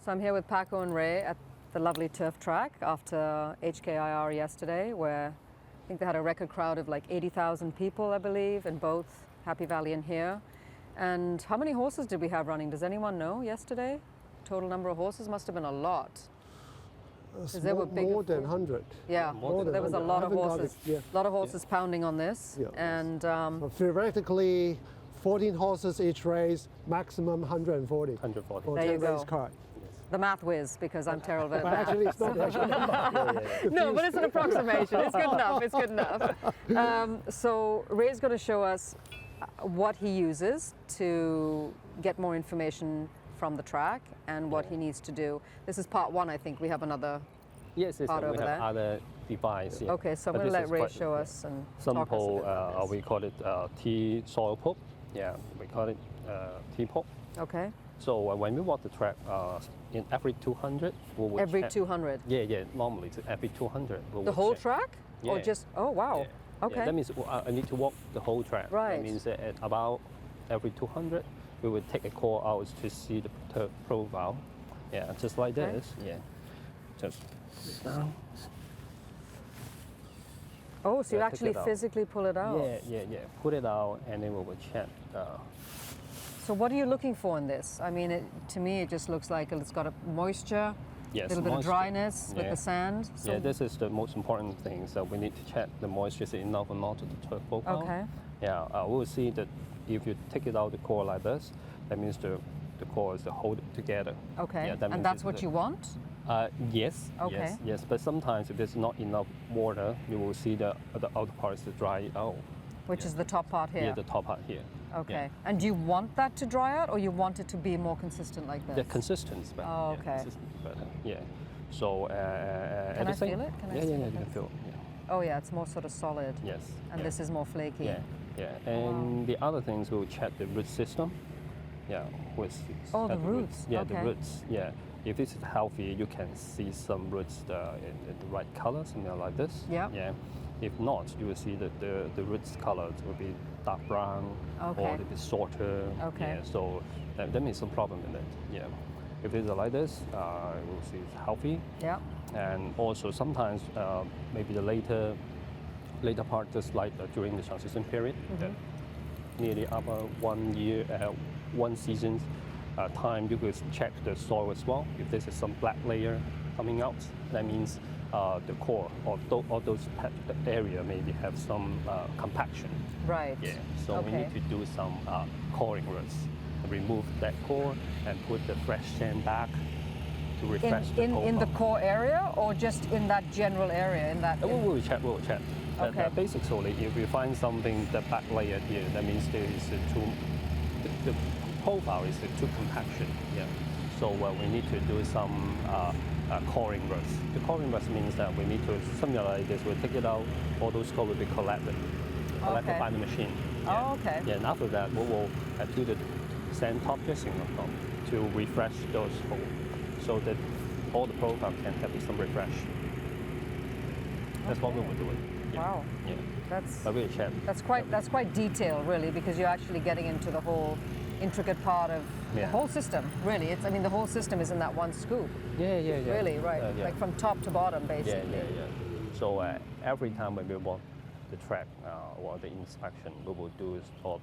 So I'm here with Paco and Ray at the lovely turf track after HKIR yesterday, where I think they had a record crowd of like 80,000 people, I believe, in both Happy Valley and here. And how many horses did we have running? Does anyone know yesterday? Total number of horses must have been a lot. There were more than 100. Yeah, more than there was a 100. lot of I haven't got horses. it, yeah. A lot of horses pounding on this. Yeah. And So theoretically, 14 horses each race, maximum 140. 140. For There you 10 race go. card. the math whiz, because I'm terrible at But math. actually, it's not actually. No, but it's an approximation. It's good enough. It's good enough. So Ray's going to show us what he uses to get more information from the track and what he needs to do. This is part one, I think. We have another. Yes, part we over have there. other device. Yeah. Okay, so I'm But going to this let is Ray quite, show us and simple. talk us a bit about this. We call it T soil pop. Yeah, we call it T pop. Okay. So when we walk the track, in every 200, we will Every check. 200. Yeah. Normally, it's every 200. We The will whole check. track? Or Yeah. just, oh, wow. Yeah. Okay. Yeah, that means I need to walk the whole track. Right. That means that at about every 200, we will take a core out to see the turf profile. Yeah, just like Okay. this. Yeah. Just down. Oh, so you Yeah, take actually it out. physically pull it out. Yeah. Put it out, and then we will check. So what are you looking for in this? I mean, to me, it just looks like it's got a moisture, Yes, a little bit of moisture. dryness with Yeah. the sand. So, Yeah, this is the most important thing. So we need to check the moisture is enough or not to the turf profile. Okay. Yeah, we will see that if you take it out the core like this, that means the core is hold it together. Okay. Yeah, that means And that's it's what the- you want? Yes. Okay. Yes. But sometimes if there's not enough water, you will see the outer part is dry out. Which is the top part here? Yeah, the top part here. Okay. Yeah. And do you want that to dry out, or you want it to be more consistent like this? The consistency is better. Oh, Yeah, okay. consistency is better. Yeah. So at Can the I same- feel it? Can I yeah, see yeah, it? you can feel it. Yeah. Oh, yeah, it's more sort of solid. Yes. And yeah. this is more flaky. Yeah. And the other things we'll check the root system. Yeah. Oh, the at roots. Yeah, Okay. the roots. Yeah. If it's healthy, you can see some roots in the right color, something like this. Yeah. Yeah. If not, you will see that the roots colors will be dark brown Okay. or a little bit shorter. Okay. Yeah. So that means some problem in it. Yeah. If it's like this, we'll see it's healthy. Yeah. And also sometimes maybe the later part, just like during the transition period, that nearly about 1 year, 1 season time, you could check the soil as well. If there's some black layer coming out, that means the core or those area maybe have some compaction. Right. Yeah. So we Okay. need to do some coring roots, remove that core and put the fresh sand back to refresh the In the profile. core area, or just in that general area? In that. We will check. But, Okay. basically, if we find something the back layer here, that means there is the profile is too compaction. Yeah. So we need to do some coring roots. The coring roots means that we need to something like this. We'll take it out. All those core will be collected Okay. by the machine. Oh, okay. Yeah. And after that, we will do the sand top dressing on top to refresh those holes, so that all the profile can have some refresh. That's what we will do. Wow. Yeah. That's But we'll check. that's quite detailed, really, because you're actually getting into the whole intricate part of the Yeah. whole system. Really, it's. I mean, the whole system is in that one scoop. Yeah. Really, right? Yeah. Like from top to bottom, basically. Yeah. So every time when we walk the track or the inspection, we will do all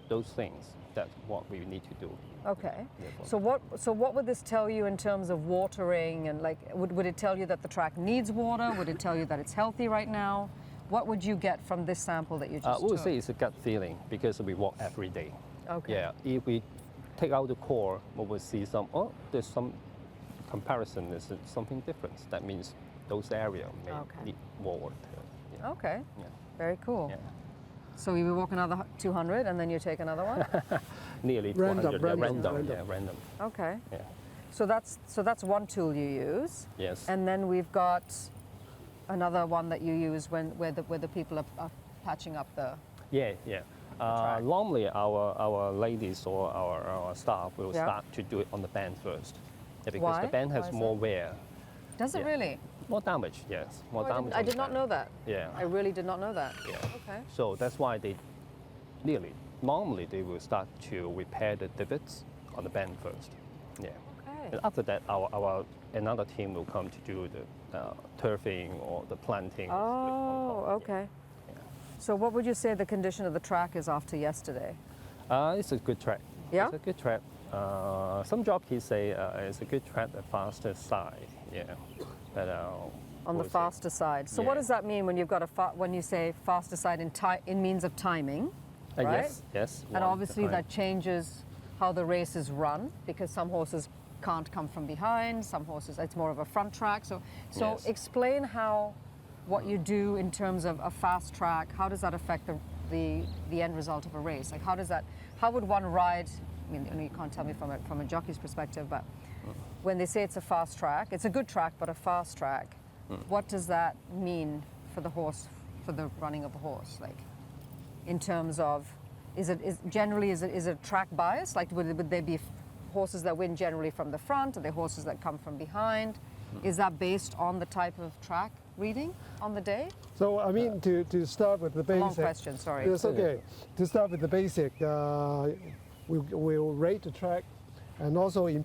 those things. That's what we need to do. Okay. Yeah. So what would this tell you in terms of watering, and like would it tell you that the track needs water? Would it tell you that it's healthy right now? What would you get from this sample that you just We would took? say it's a gut feeling because we walk every day. Okay. Yeah. If we take out the core, we will see there's some comparison. There's something different. That means those areas may Okay. need more water. Yeah. Okay. Yeah. Very cool. Yeah. So you will walk another 200, and then you take another one. Nearly Random, 200. Yeah, random. Yeah, random. Okay. Yeah. So that's one tool you use. Yes. And then we've got another one that you use where the people are patching up the. Yeah. track. Normally, our ladies or our staff will Yeah. start to do it on the band first. Yeah, because Why? the band Why has is more that? wear, Does it Yeah. really? more damage. Yes, more Oh, damage. I on did the not band. know that. Yeah. I really did not know that. Yeah. Okay. So that's why they normally they will start to repair the divots on the band first. Yeah. Okay. And after that, our another team will come to do the turfing or the planting. Oh, okay. Yeah. So what would you say the condition of the track is after yesterday? It's a good track. Yeah? It's a good track. Some jockeys say it's a good track, the faster side. Yeah. But, On the we'll see. faster side. So what Yeah. does that mean when you've got when you say faster side in means of timing, right? Yes, yes. And one obviously behind. that changes how the race is run, because some horses can't come from behind, some horses, it's more of a front track. So Yes. explain what you do in terms of a fast track, how does that affect the end result of a race? Like how would one ride, I mean, you can't tell me from a jockey's perspective, but when they say it's a fast track, it's a good track, but a fast track, what does that mean for the horse, for the running of the horse? Like, in terms of, is it track bias? Like, would there be horses that win generally from the front? Are there horses that come from behind? Is that based on the type of track reading on the day? So I mean, to start with the basic. Long question, sorry. It's okay. To start with the basic, we'll rate the track, and also an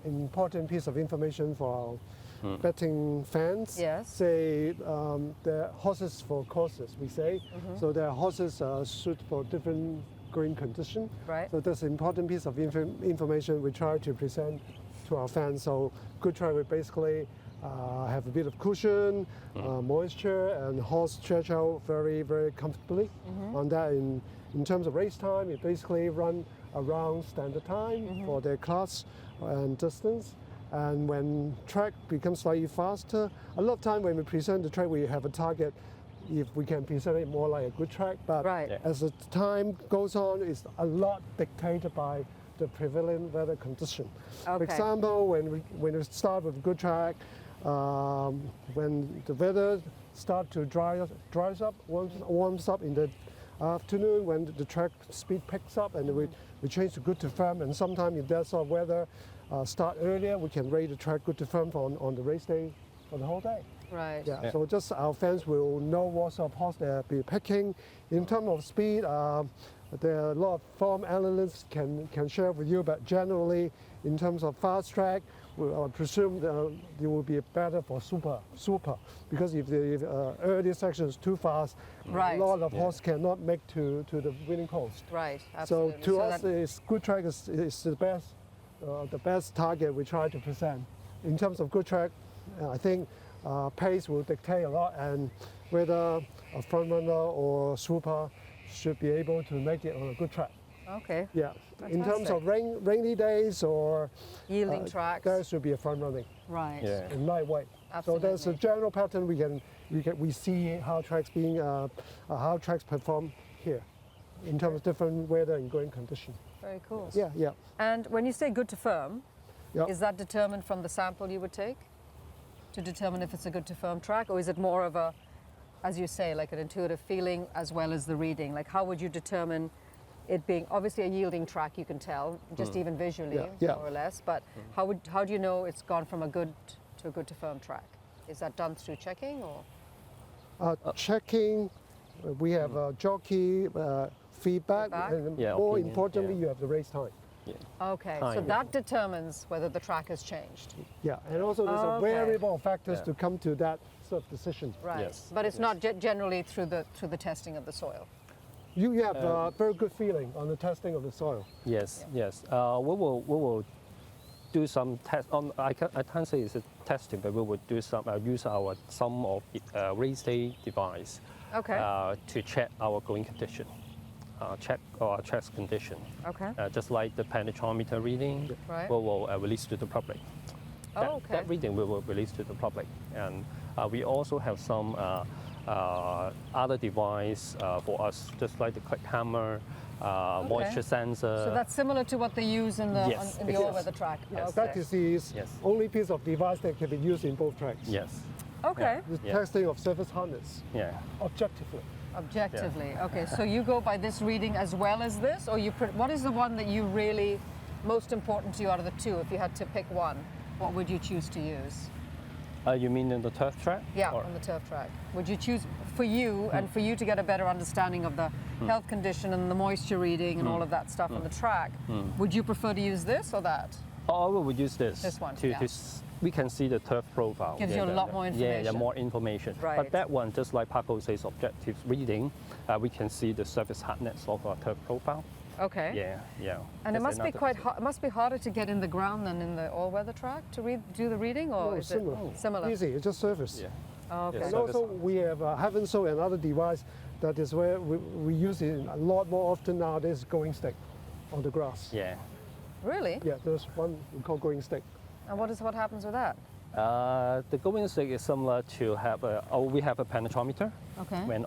important piece of information for our betting fans. Yes. Say the horses for courses, we say. So the horses suit for different green condition. Right. So that's an important piece of information we try to present to our fans. So good track will basically have a bit of cushion, moisture, and horse stretch out very, very comfortably. On that, in terms of race time, it basically run around standard time for their class and distance. And when track becomes slightly faster, a lot of time when we present the track, we have a target if we can present it more like a good track. But Right. as the time goes on, it's a lot dictated by the prevailing weather condition. For Okay. example, when we start with a good track, when the weather starts to dries up, warms up in the afternoon, when the track speed picks up, and we change to good to firm. And sometimes if that sort of weather start earlier, we can rate the track good to firm on the race day for the whole day. Right. Yeah. Yeah. So just our fans will know what sort of horse they'll be picking. In terms of speed, there are a lot of form analysts can share with you, but generally, in terms of fast track, I presume it will be better for super, because if the early section is too fast, Right. a lot of horse cannot make to the winning post. Right. So Absolutely. to us, that- good track is the best target we try to present. In terms of good track, I think pace will dictate a lot, and whether a front runner or super should be able to make it on a good track. okay. Yeah. In terms Fantastic. of rainy days or Yielding tracks. there should be a front running Right. Yeah. and lightweight. So there's a Absolutely. general pattern we see how tracks perform here in terms of different weather and growing condition. Very cool. Yeah, yeah. And when you say good to firm, Yeah. is that determined from the sample you would take to determine if it's a good to firm track, or is it more of a, as you say, like an intuitive feeling as well as the reading? Like, how would you determine it being obviously a yielding track? You can tell just even visually, Yeah. more or less. But how do you know it's gone from a good to a good to firm track? Is that done through checking or? Checking, we have jockey feedback, Feedback. and Yeah, more opinion, importantly, yeah. you have the race time. Yeah. Okay, so Time. that determines whether the track has changed. Yeah, and also there's a Okay. variable of factors Yeah. to come to that sort of decision. Right. Yes, But it's not generally through the testing of the soil. You have a very good feeling on the testing of the soil. Yes, yes. We will do some test. I can't say it's a testing, but we will do some use some of race day device Okay. to check our growing condition, check our track's condition. Okay. Just like the penetrometer reading, Right. we will release to the public. Oh, okay. That reading we will release to the public, and we also have some other device for us, just like the click hammer, moisture sensor. So that's similar to what they use in the Yes, in the yes. all-weather track. Yes. That is the Yes. only piece of device that can be used in both tracks. Yes. Okay. The Yeah. testing of surface hardness, Yeah. objectively. Objectively. Okay. So you go by this reading as well as this, or what is the one that you really most important to you out of the two? If you had to pick one, what would you choose to use? You mean in the turf track? Yeah, Or- on the turf track. Would you choose for you and for you to get a better understanding of the health condition and the moisture reading and all of that stuff on the track? Would you prefer to use this or that? Oh, we would use this. This one, to, yeah. we can see the turf profile. Gives you a lot more Yeah, information. more information. Right. But that one, just like Paco says, objective reading, we can see the surface hardness of our turf profile. Okay. Yeah. And it That's must be another quite perspective. it must be harder to get in the ground than in the all-weather track to do the reading, or No, is similar. it similar? Easy, it's just surface. Yeah. Oh, okay. Yeah, And so also we haven't sold another device that is where we use it a lot more often nowadays, going stick on the grass. Yeah. Really? Yeah, there's one we call going stick. And what happens with that? The going stick is similar to we have a penetrometer, Okay. and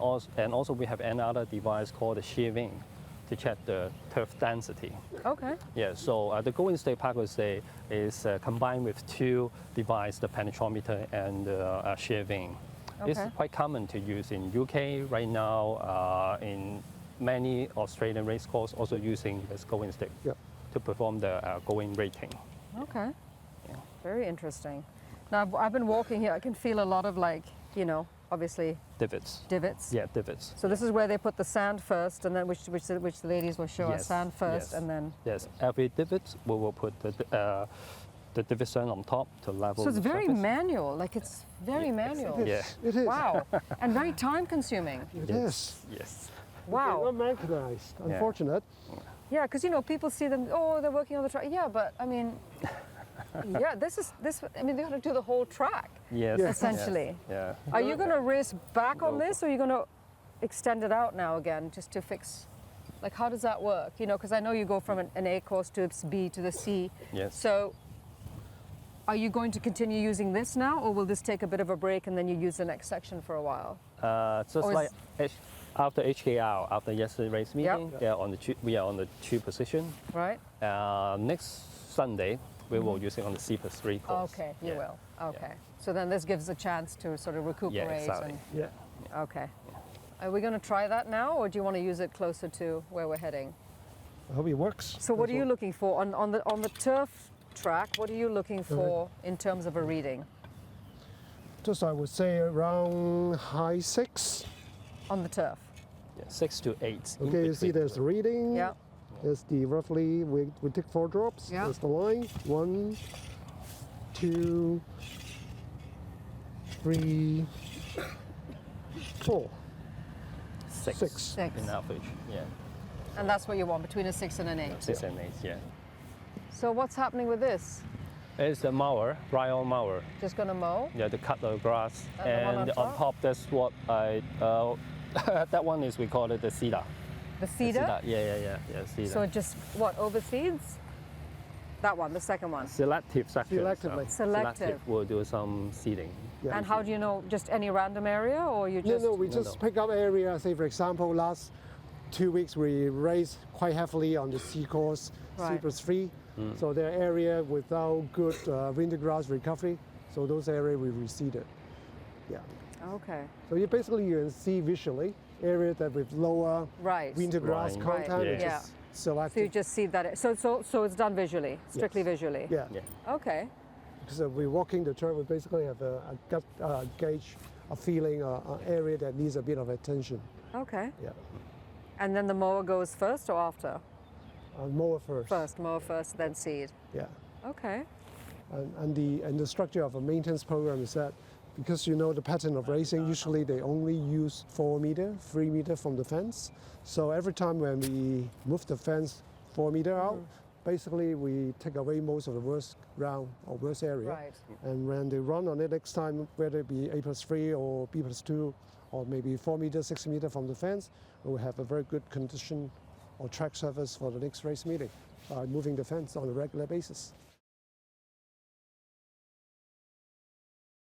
also we have another device called the shearing to check the turf density. Okay. Yeah, so the going stick, Paco say, is combined with two devices, the penetrometer and the shearing. This is Okay. quite common to use in UK right now. In many Australian race courses, also using this going stick Yeah. to perform the going rating. Okay. Yeah. Very interesting. Now I've been walking here. I can feel a lot of obviously Divots. divots. Yeah, divots. So this is where they put the sand first, and then which the ladies will show us Yes, sand first, yes. and then. Yes, every divot we will put the divot sand on top to level. So it's the very surface. manual. Like it's very manual. It is. Yeah. It is. Wow. And very time consuming. It Yes. is. Yes. Wow. Not mechanized. Unfortunate. Yeah, because people see them. Oh, they're working on the track. Yeah, but I mean, yeah, this. I mean, they have to do the whole track. Yes. Yes. Essentially. Yeah. Are you going to race back on No. this, or are you going to extend it out now again just to fix? Like, how does that work? Because I know you go from an A course to B to the C. Yes. So, are you going to continue using this now, or will this take a bit of a break and then you use the next section for a while? Just Or is- like after HKR, after yesterday's race Yep. meeting, we are on the 2 position. Right? Next Sunday, we will use it on the C+3 course. Okay, you Yeah. will. Okay. So then this gives a chance to sort of recuperate. Yeah, exactly. Yeah. Okay. Are we going to try that now, or do you want to use it closer to where we're heading? I hope it works. So what That's are you all. looking for on the turf track? What are you looking for in terms of a reading Just I would say around high 6. on the turf? Yeah, 6 to 8. in Okay, you see between. there's the reading. Yeah. There's the roughly, we take 4 drops. Yeah. There's the line. 1, 2, 3, 4. 6. Six. In average. Yeah. And that's what you want, between a 6 and an 8. 6 and 8. Yeah. So what's happening with this? It's a mower, ride-on mower. Just going to mow? Yeah, to cut the grass. And the one on on top? top, that's what I. That one is we call it the cedar. The The cedar? Yeah, cedar. So it just, overseeds? That one, the second one. Selective section. Selectively. Selective. We'll do some seeding. Yeah. And how do you know, just any random area, or you just... No, we No, just no. pick up area. Say, for example, last 2 weeks we raced quite heavily on the C course, Right. C+3. So there are area without good winter grass recovery. So those areas we reseeded. Yeah. Okay. So you can see visually area that with lower Right. winter grass Right. content, Right. which Yeah. is So you selected. just see that. So it's done visually, strictly Yes. visually. Yeah. Yeah. Okay. Because we're walking the trail, we basically have a gut gauge, a feeling, an area that needs a bit of attention. Okay. Yeah. And then the mower goes first or after? Mower first. First, mower first, then seed. Yeah. Okay. And the structure of a maintenance program is that because you know the pattern of racing, usually they only use 4 meter, 3 meter from the fence. So every time when we move the fence 4 meter out, basically we take away most of the worst ground or worst area. Right. And when they run on it next time, whether it be A+3 or B+2 or maybe 4 meter, 6 meter from the fence, we'll have a very good condition or track surface for the next race meeting by moving the fence on a regular basis.